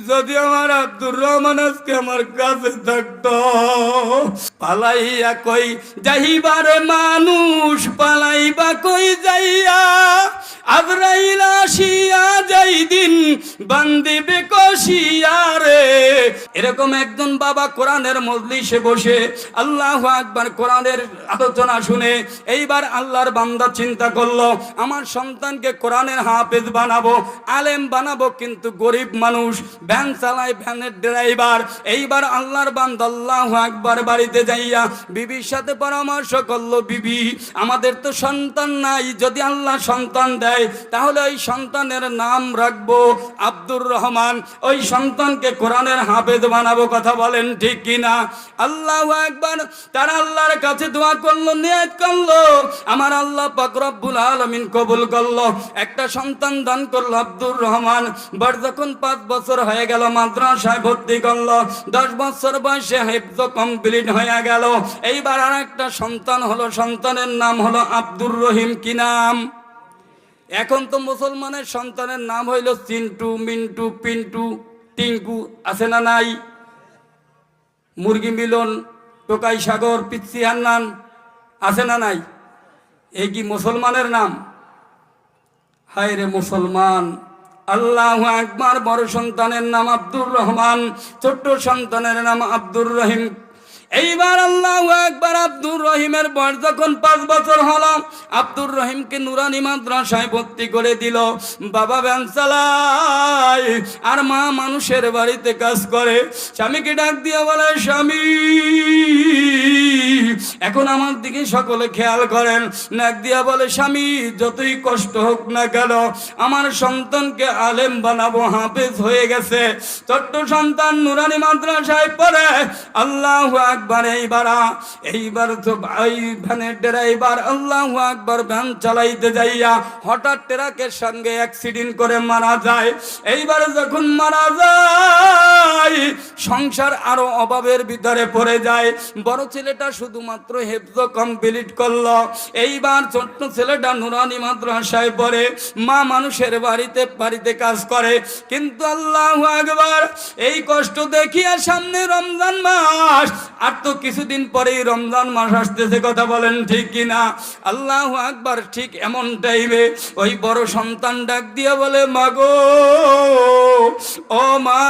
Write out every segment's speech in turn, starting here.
যদি আমার আব্দুর রহমান আজকে আমার কাছে থাকতো। পালাইয়া কই যাইবারে মানুষ, পালাইবা কই যাইয়া, আজরাইল আসিয়া যাই দিন বান্দিবে কষিয়া রে। এরকম একজন বাবা কোরআনের মজলিসে বসে আল্লাহু আকবার কোরআনের আলোচনা শুনে এইবার আল্লাহর বান্দা চিন্তা করলো, আমার সন্তানকে কোরআনের হাফেজ বানাবো, আলেম বানাবো, কিন্তু গরিব মানুষ, ভ্যান চালায়, ভ্যানের ড্রাইভার। এইবার আল্লাহর বান্দা আল্লাহু আকবার বাড়িতে যাইয়া বিবির সাথে পরামর্শ করলো, বিবি আমাদের তো সন্তান নাই, যদি আল্লাহ সন্তান দেয় তাহলে ওই সন্তানের নাম রাখবো আব্দুর রহমান, ওই সন্তানকে কোরআনের হাফেজ বানাবো। কথা বলেন ঠিক কিনা? আল্লাহু আকবার। তারা আল্লাহর কাছে দোয়া করলো, নিয়ত করলো, আমার আল্লাহ পাক রব্বুল আলামিন কবুল করলো, একটা সন্তান দান করলো আব্দুর রহমান। বার যখন 5 বছর হয়ে গেল মাদ্রাসায় ভর্তি করলো, 10 বছর বয়সে হিফজ কমপ্লিট হয়ে গেল। এইবার আর একটা সন্তান হলো, সন্তানের নাম হলো আব্দুর রহিম। কি নাম? এখন তো মুসলমানের সন্তানের নাম হইল চিন্টু, মিন্টু, পিন্টু, টিঙ্কু, আছে না নাই? মুরগি মিলন, টোকাই সাগর, পিচ্ছি হান্নান, আছে না নাই? এই কি মুসলমানের নাম? হায় রে মুসলমান! আল্লাহু আকবার। বড় সন্তানের নাম আব্দুর রহমান, ছোট্ট সন্তানের নাম আব্দুর রহিম। এইবার আল্লাহু আকবার, আব্দুর রহিমের বয়স যখন 5 বছর হলো, আব্দুর রহিমকে নুরানি মাদ্রাসায় ভর্তি করে দিল। বাবা ভ্যান চালায় আর মা মানুষের বাড়িতে কাজ করে। স্বামীকে ডাক দিয়ে বলে, স্বামী এখন আমার দিকে সকলে খেয়াল করেন। ডাক দিয়া বলে, স্বামী যতই কষ্ট হোক না কেন আমার সন্তানকে আলেম বানাবো, হাফেজ হয়ে গেছে, ছোট্ট সন্তান নুরানি মাদ্রাসায় পড়ে। আল্লাহু আকবার। এইবার তো ভাই ভ্যানের ড্রাইভার আল্লাহু আকবার ভ্যান চালাইতে যাইয়া হঠাৎ ট্রাকের সঙ্গে অ্যাক্সিডেন্ট করে মারা যায়। এইবার যখন মারা যায় সংসার আরো অভাবের ভিতরে পড়ে যায়। বড় ছেলেটা শুধুমাত্র হিফজ কমপ্লিট করলো। এইবার ছোট্ট ছেলেটা নুরানি মাদ্রাসায় পড়ে, মা মানুষের বাড়িতে কাজ করে। কিন্তু আল্লাহু আকবার, এই কষ্ট দেখিয়া সামনে রমজান মাস, আর তো কিছুদিন পরেই রমজান মাস আসতেছে। কথা বলেন ঠিক কিনা? আল্লাহু আকবার। ঠিক এমন টাইমে ওই বড় সন্তান ডাক দিয়ে বলে, মা গো, ও মা,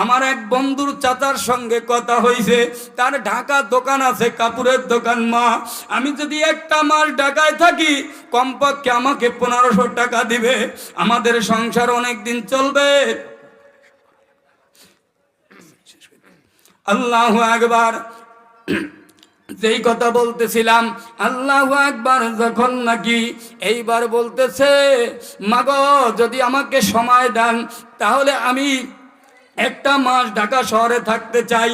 আমার এক বন্ধুর চাচার সঙ্গে কথা হয়েছে, তার ঢাকা দোকান আছে, কাপড়ের দোকান। মা, আমি যদি একটা মাস ঢাকায় থাকি কমপক্ষে আমাকে 1500 টাকা দিবে, আমাদের সংসার অনেক দিন চলবে। আল্লাহু আকবার। যেই কথা বলতেছিলাম, আল্লাহু আকবার, যখন নাকি এইবার বলতেছে, মাগো যদি আমাকে সময় দেন তাহলে আমি একটা মাস ঢাকা শহরে থাকতে চাই।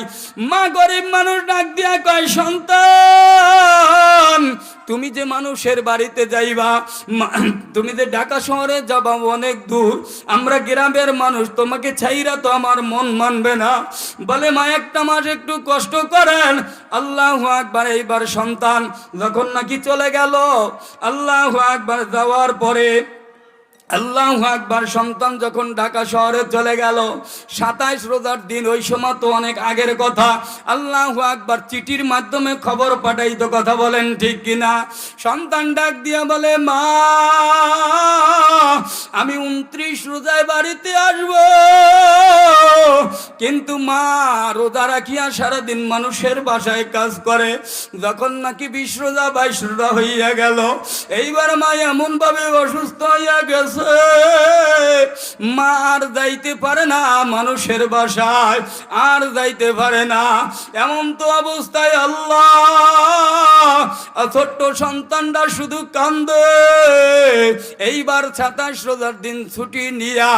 মা গরিব মানুষ ডাক দিয়া কয়, সন্তান তুমি যে মানুষের বাড়িতে যাইবা, তুমি যে ঢাকা শহরে যাবা অনেক দূর, আমরা গ্রামের মানুষ, তোমাকে ছাইরা তো আমার মন মানবে না। বলে, মা একটা মাস একটু কষ্ট করেন। আল্লাহু আকবার। এইবার সন্তান যখন নাকি চলে গেল, আল্লাহু আকবার, যাওয়ার পরে আল্লাহু আকবার, সন্তান যখন ঢাকা শহরে চলে গেল, 27 রোজার দিন, ওই সময় তো অনেক আগের কথা। আল্লাহু আকবার। চিঠির মাধ্যমে খবর পাঠাইতো। কথা বলেন ঠিক কিনা? সন্তান ডাক দিয়া বলে, মা আমি 29 রোজায় বাড়িতে আসব, কিন্তু মা রোজা রাখিয়া সারাদিন মানুষের বাসায় কাজ করে। যখন নাকি 20 রোজা 22 রোজা হইয়া গেল, এইবার মা এমন ভাবে অসুস্থ হইয়া গেছে, মা আর যাইতে পারে না মানুষের বাসায়, আর যাইতে পারে না। এমন তো অবস্থায় আল্লাহ, ছোট্ট সন্তানটা শুধু কান্দে। এইবার 27 রোজার দিন ছুটি নিয়া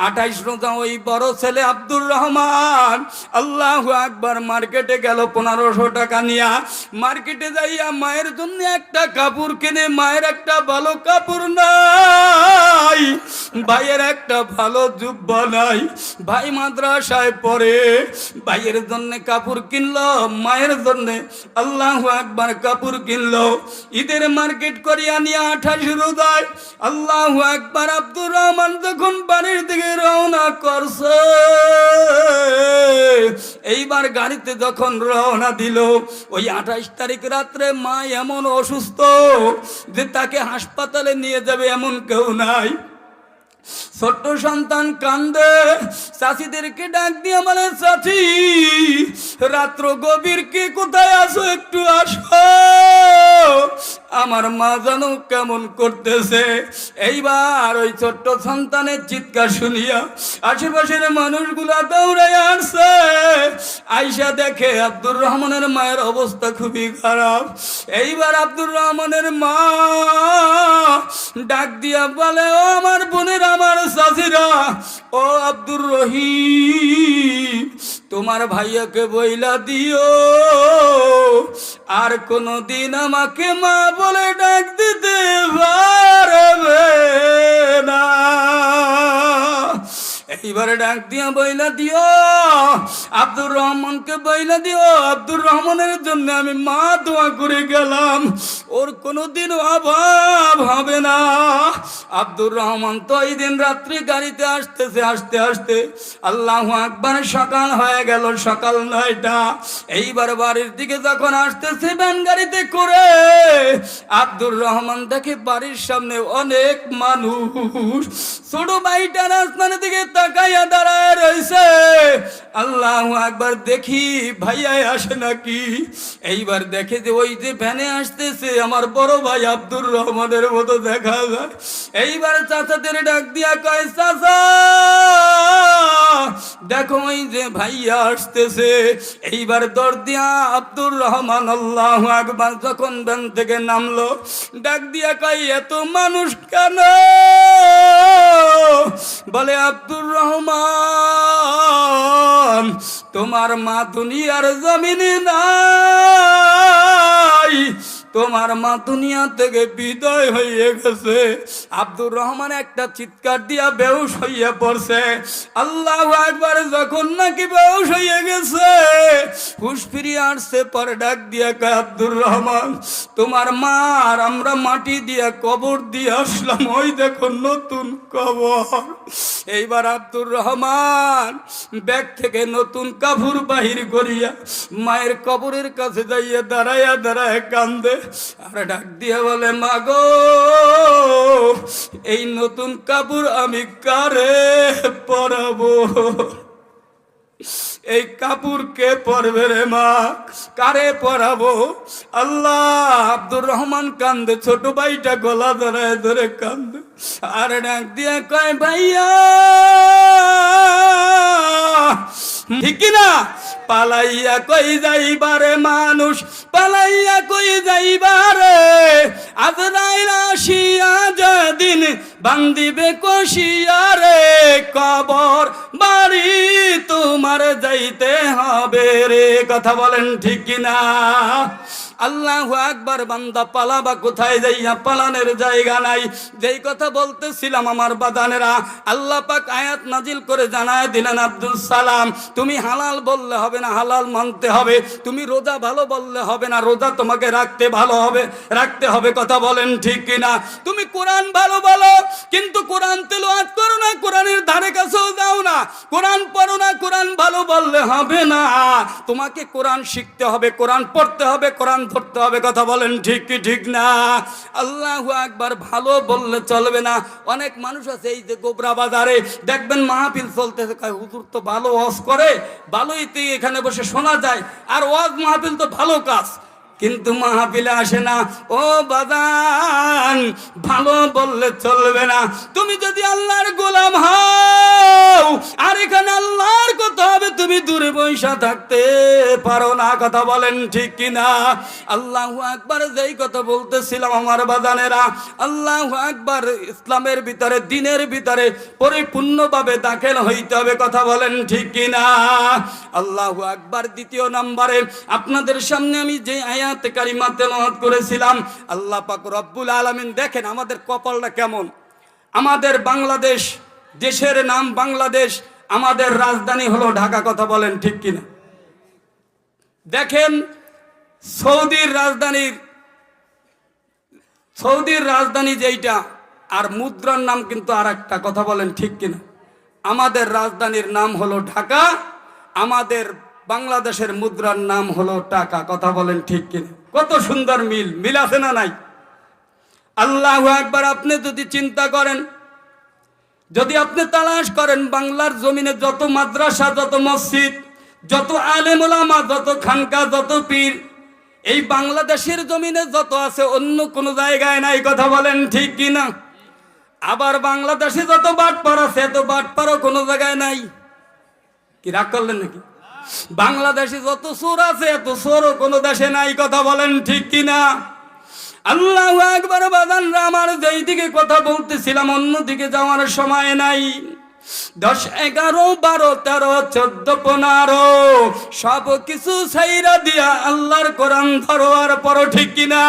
28 রোজা ওই বড় ছেলে আব্দুর রহমান রহমান আল্লাহু আকবার মার্কেটে গেল 1500 টাকা নিয়া। মার্কেটে যাইয়া মায়ের জন্য একটা কাপড় কিনে, মায়ের একটা ভালো কাপড় নাই, ভাইয়ের একটা ভালো জুব্বা নাই, ভাই মাদ্রাসায় পড়ে, ভাইয়ের জন্য কাপড় কিনলো, মায়ের জন্য আল্লাহু আকবার কাপড় কিনলো। ঈদের মার্কেট করিয়া নিয়ে 28 রোজায় আল্লাহু আকবার আব্দুর রহমান যখন বাড়ির দিকে রওনা করছে, এইবার গাড়িতে যখন রওনা দিল, ওই 28 তারিখ রাত্রে মা এমন অসুস্থ যে তাকে হাসপাতালে নিয়ে যাবে এমন কেউ নাই। ছোট্ট সন্তান কান্দে, চাচিদেরকে ডাক দিয়ে বলে, চাচি রাত্র গভীর, কে কোথায় আসো, একটু আসো, আমার মা জানো কেমন করতেছে। এইবার ওই ছোট্ট সন্তানের চিৎকার শুনিয়া আশেপাশের মানুষগুলা দৌড়ে আসছে, আইসা দেখে আব্দুর রহমানের মায়ের অবস্থা খুবই খারাপ। এইবার আব্দুর রহমানের মা ডাক দিয়া বলে, ও আমার বোনের, আমার চাচিরা, ও আব্দুর রহিম, তোমার ভাইয়াকে বইলা দিও আর কোনদিন আমাকে মা বলে ডাক দিতে পারবে না। এইবারে ডাক দিয়া বইলা দিও, আব্দুর রহমানকে বইলা দিও, আব্দুর রহমানের জন্য আমি মা দোয়া করে গেলাম, ওর কোনোদিন অভাব হবে না। আব্দুর রহমান তো এই দিন রাত্রি গাড়িতে আসতেছে, আসতে আসতে আল্লাহু আকবার সকাল হয়ে গেল, সকাল 9টা। এইবার বাড়ির দিকে যখন আসতেছে ভ্যান গাড়িতে করে, আব্দুর রহমান দেখে বাড়ির সামনে অনেক মানুষ, ছোট ভাইটা রাস্তার দিকে তাকাইয়া দাঁড়ায় রয়েছে। আল্লাহু আকবার, দেখি ভাইয়া আসে নাকি। এইবার দেখে যে ওই যে ভ্যানে আসতেছে আমার বড় ভাই আব্দুর রহমানের মতো দেখা যায়। এইবার চাচাদের ডাক দিয়া কয়, চাচা দেখো ওই যে ভাইয়া আসতেছে। এইবার দৌড় দিয়া আব্দুর রহমান আল্লাহু আকবার যখন ভ্যান থেকে নামলো, ডাক দিয়া কয়, এত মানুষ কেন? বলে, আব্দুর রহমান তোমার মা দুনিয়ার জমিনে নাই, তোমার মা দুনিয়া থেকে বিদায় হয়ে গেছে। আব্দুর রহমান একটা চিৎকার দিয়া বেহুশ হইয়া পড়ছে। আল্লাহু আকবার, যখন নাকি বেহুশ হয়ে গেছে, হুঁশ ফিরিয়ে আসছে, পরে ডাক দিয়া কয়, আব্দুর রহমান তোমার মার আমরা মাটি দিয়া কবর দিয়ে আসলাম, ওই দেখো নতুন কবর। এইবার আব্দুর রহমান ব্যাগ থেকে নতুন কাপড় বাহির করিয়া মায়ের কবরের কাছে যাইয়া দাঁড়াইয়া দাঁড়ায় কান্দে, আর ডাক দিয়ে বলে, মা গো, এই নতুন কাপড় আমি কারে পরাবো? এই কাপড় কে পরবে রে মা, কারে পরাবো? আল্লাহ, আব্দুর রহমান কান্দে, ছোট ভাইটা গলা ধরে ধরে কান্দে, আর ডাক দিয়ে কয়, ভাইয়া ঠিক না, পালাইয়া কই যাইবারে মানুষ, পালাইয়া কই যাইবারে, আজরাইল আসিয়া যেদিন বান্দিবে কষিয়ারে, কবর বাড়ি তোমার যাইতে হবে রে। কথা বলেন ঠিক কিনা? আল্লাহু আকবার। বান্দা পালাবা কোথায় যাইয়া? পালানের জায়গা নাই। যেই কথা বলতেছিলাম আমার বাদানেরা, আল্লাহ পাক আয়াত নাজিল করে জানায় দিলেন, আব্দুল সালাম তুমি হালাল বললে হবে না, হালাল মানতে হবে। তুমি রোজা ভালো বললে হবে না, রোজা তোমাকে রাখতে ভালো হবে, রাখতে হবে। কথা বলেন ঠিক কিনা? তুমি কোরআন ভালো বলো, কিন্তু কোরআন তেলাওয়াত করো না, কোরআনের ধারে কাছেও যাও না, কোরআন পড়ো না, কোরআন ভালো বললে হবে না। তোমাকে কোরআন শিখতে হবে, কোরআন পড়তে হবে, কোরআন ধরতে হবে। কথা বলেন ঠিক কি ঠিক না? আল্লাহু আকবার। ভালো বললে চলবে না। অনেক মানুষ আছে এই যে গোবরা বাজারে দেখবেন মাহফিল চলতেছে, হুজুর তো ভালো ওয়াজ করে, ভালোই তো এখানে বসে শোনা যায়, আর ওয়াজ মাহফিল তো ভালো কাজ, কিন্তু মাহফিলে আসে না। ও বাদান, ভালো বললে চলবে না। তুমি যদি আল্লাহর গোলাম হও আর এখানে আল্লাহর কথা হবে, তুমি দূরে করে বৈশা থাকতে পারো না, কথা বলেন ঠিক কিনা? আল্লাহু আকবার, যেই কথা বলতেছিলাম আমার বাজানেরা, আল্লাহু আকবার, ইসলামের ভিতরে দিনের ভিতরে পরিপূর্ণভাবে দাখিল হইতে হবে, কথা বলেন ঠিক কিনা? আল্লাহু আকবার। দ্বিতীয় নম্বরে আপনাদের সামনে আমি যে আয়াতে কারিমা তেলাওয়াত করেছিলাম, আল্লাহ পাক রব্বুল আলামিন, দেখেন আমাদের কপালটা কেমন। আমাদের বাংলাদেশ, দেশের নাম বাংলাদেশ, আমাদের রাজধানী হলো ঢাকা, কথা বলেন ঠিক কিনা? দেখেন সৌদির রাজধানী যেইটা, আর মুদ্রার নাম কিন্তু আর একটা, কথা বলেন ঠিক কিনা? আমাদের রাজধানীর নাম হলো ঢাকা, আমাদের বাংলাদেশের মুদ্রার নাম হলো টাকা, কথা বলেন ঠিক কিনা? কত সুন্দর মিল আছে না নাই? আল্লাহু আকবার। আপনি যদি চিন্তা করেন, যদি আপনি তালাশ করেন, বাংলার জমিনে যত মাদ্রাসা, যত মসজিদ, যত আলেম ওলামা, যত খানকা, যত পীর, এই বাংলাদেশের জমিনে যত আছে, অন্য কোনো জায়গায় নাই, কথা বলেন ঠিক কিনা? আবার বাংলাদেশে যত বাটপার আছে, এত বাটপারও কোনো জায়গায় নাই। কি রাগ করলেন নাকি? বাংলাদেশে যত চোর আছে, এত চোরও কোনো দেশে নাই, কথা বলেন ঠিক কিনা? আল্লাহু আকবার। বাজানরা আমার, যেই দিকে কথা বলতেছিলাম অন্যদিকে যাওয়ার সময় নাই। 10, 11, 12, 13, 14, 15 সব কিছু ছাইরা দিয়া আল্লাহর কোরআন ধরো আর পড়ো, ঠিক কিনা?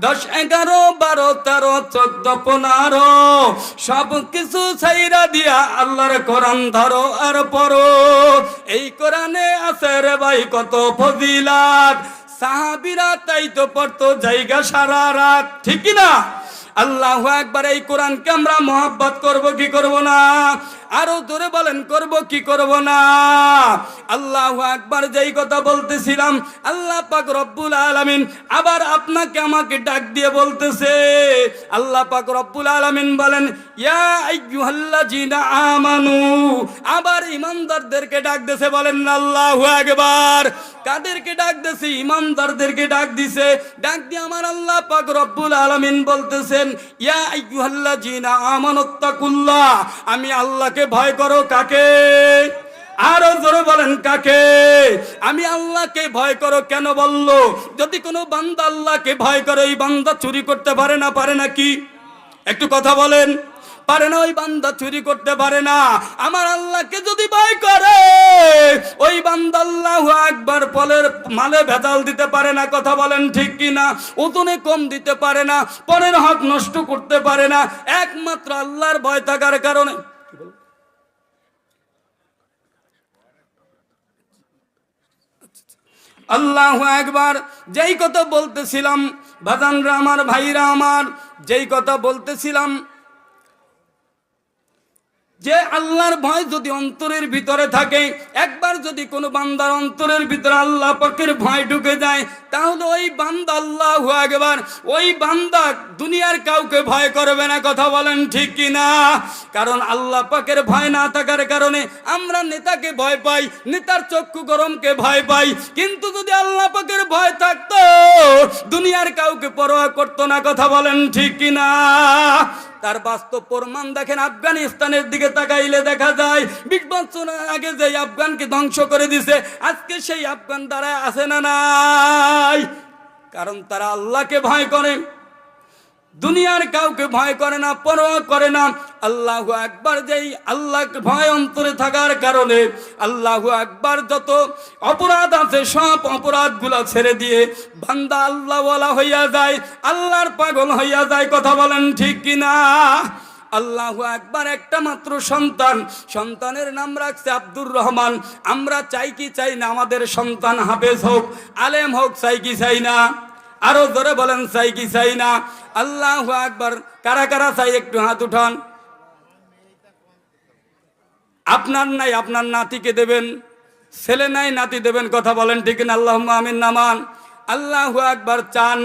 10, 11, 12, 13, 14, 15 সব কিছু ছাইরা দিয়া আল্লাহর কোরআন ধরো আর পড়ো। এই কোরআনে আছে রে ভাই কত ফজিলাত, সাহাবীরা তাই তো পড়তো জায়গা সারা রাত, ঠিক কিনা? আল্লাহু আকবার। এই কোরআনকে আমরা মহব্বত করব কি করব না? আরো জোরে বলেন, করব কি করব না? আল্লাহু আকবার। যেই কথা বলতেছিলাম, আল্লাহ পাক রব্বুল আলামিন আবার আপনাকে আমাকে ডাক দিয়ে বলতেছে, আল্লাহ পাক রব্বুল আলামিন বলেন, ইয়া আইয়ুহাল্লাযিনা আমানু, আবার ইমানদারদেরকে ডাক দিয়েছে, বলেন আল্লাহু আকবার। কাদেরকে ডাক দিয়েছে? ইমানদারদেরকে ডাক দিয়েছে। ডাক দিয়ে আমার আল্লাহ পাক রব্বুল আলামিন বলতেছেন, ইয়া আইয়ুহাল্লাযিনা আমানুত্তাকুল্লাহ, আমি আল্লাহকে ভয় করো। কাকে? আরো জোরে বলেন, কাকে? আমি আল্লাহকে ভয় করো। কেন বললো? যদি কোনো বান্দা আল্লাহকে ভয় করে, ওই বান্দা চুরি করতে পারে না? পারে না কি? একটু কথা বলেন। পারে না? ওই বান্দা চুরি করতে পারে না। আমার আল্লাহকে যদি ভয় করে, ওই বান্দা আল্লাহু আকবার পলের মালে ভেজাল দিতে পারে না, কথা বলেন ঠিক কিনা? ওজনে কম দিতে পারে না, পরের হক নষ্ট করতে পারে না, একমাত্র আল্লাহর ভয় থাকার কারণে। আল্লাহু আকবার। যেই কথা বলতেছিলাম বাজানরা আমার, ভাইরা আমার, যেই কথা বলতেছিলাম যে আল্লাহর ভয় যদি অন্তরের ভিতরে থাকে, একবার যদি কোনো বান্দার অন্তরের ভিতরে আল্লাহ পাকের ভয় ঢুকে যায়, তাহলে ওই বান্দা, আল্লাহু আকবার, ওই বান্দা দুনিয়ার কাউকে ভয় করবে না, কথা বলেন ঠিক কিনা? কারণ আল্লাহ পাকের ভয় না থাকার কারণে আমরা নেতাকে ভয় পাই, নেতার চক্ষু গরমকে ভয় পাই। কিন্তু যদি আল্লাহ পাকের ভয় থাকতো, দুনিয়ার কাউকে পরোয়া করতো না, কথা বলেন ঠিক কিনা? তার বাস্তব প্রমাণ দেখেন। আফগানিস্তানের দিকে তাকাইলে দেখা যায় 20 বছর আগে যে আফগানকে ধ্বংস করে দিছে, আজকে সেই আফগান দ্বারা আছে না নাই? কারণ তারা আল্লাহকে ভয় করে, দুনিয়ার কাউকে ভয় করে না, পরোয়া করে না। আল্লাহু আকবার। যেই আল্লাহকে ভয় অন্তরে থাকার কারণে আল্লাহু আকবার, যত অপরাধ আছে সব অপরাধগুলো ছেড়ে দিয়ে বান্দা আল্লাহওয়ালা হইয়া যায়, আল্লাহর পাগল হইয়া যায়, কথা বলেন ঠিক কিনা? আল্লাহু আকবার। একটা মাত্র সন্তান, সন্তানের নাম রাখছে আব্দুর রহমান। আমরা চাই কি চাই না আমাদের সন্তান হাফেজ হোক, আলেম হোক? চাই কি চাই না? আরো জোরে বলেন, চাই কি চাই না? আল্লাহু আকবার। কারা কারা চাই একটু হাত উঠান। আপনার নাই, আপনার নাতিকে দেবেন। ছেলে নাই, নাতি দেবেন, কথা বলেন ঠিক না? আল্লাহুম্মা আমিন নামান। আল্লাহু আকবার। চান